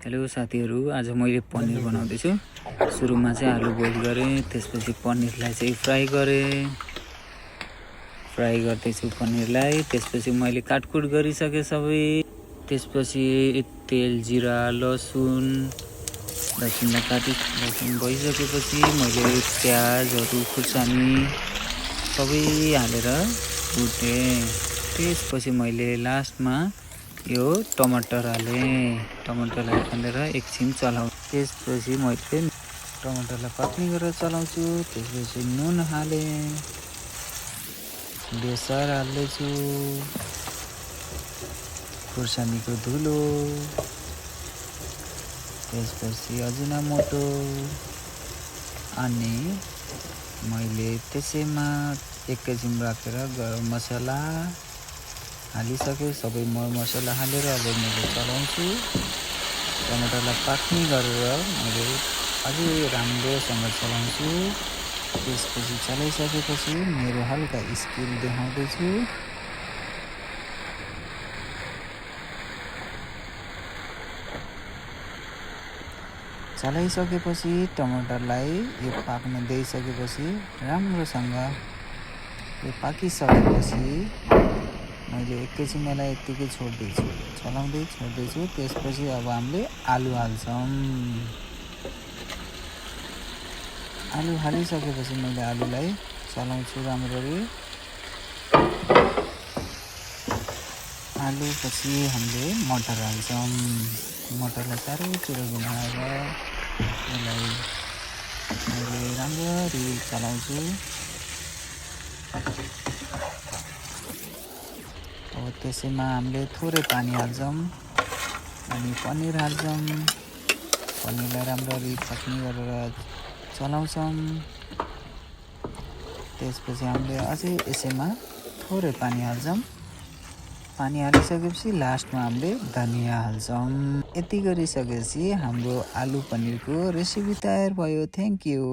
Hello साथीहरु, आज मैले पनिर बनाउँदैछु। सुरुमा चाहिँ आलु बोइल गरेँ, त्यसपछि पनिरलाई चाहिँ फ्राई गरेँ। फ्राई गर्दैछु पनिरलाई। त्यसपछि मैले काटकुट गरिसके सबै। त्यसपछि तेल, जिरा, लसुनलाई काटी लसुन भइसकेपछि मैले प्याजहरु, खुर्सानी सबै हालेर भुटेँ। त्यसपछि मैले लास्टमा यो टमाटर हालेँ। टमाटरलाई हालेर एकछिन चलाउँछु। त्यसपछि मैले टमाटरलाई पाक्ने गरेर चलाउँछु। त्यसपछि नुन हालेँ, बेसार हाल्दैछु, खुर्सानीको धुलो, त्यसपछि अजिनामोटो अनि मैले त्यसैमा एकैछिन राखेर गरम मसला हालिसके। सबै मसला हालेर अब मैले चलाउँछु। टमाटरलाई पाक्ने गरेर मैले अझै राम्रोसँग चलाउँछु। त्यसपछि चलाइसकेपछि मेरो हल्का स्किल देखाउँदैछु। चलाइसकेपछि टमाटरलाई यो पाक्न दिइसकेपछि राम्रोसँग यो पाकिसकेपछि मैले एकैछिनलाई यतिकै छोड्दैछु, छोड्दैछु। त्यसपछि अब हामीले आलु हाल्छौँ। आलु हालिसकेपछि मैले आलुलाई चलाउँछु राम्ररी। आलु पछि हामीले मटर हाल्छौँ। मटरलाई चारैतिर घुमाएर यसलाई मैले राम्ररी चलाउँछु। अब त्यसैमा हामीले थोरै पानी हाल्छौँ अनि पनिर हाल्छौँ। पनिरलाई राम्ररी पाक्ने गरेर चलाउँछौँ। त्यसपछि हामीले अझै यसैमा थोरै पानी हाल्छौँ। पानी हालिसकेपछि लास्टमा हामीले धनिया हाल्छौँ। यति गरिसकेपछि हाम्रो आलु पनिरको रेसिपी तयार भयो। Thank you.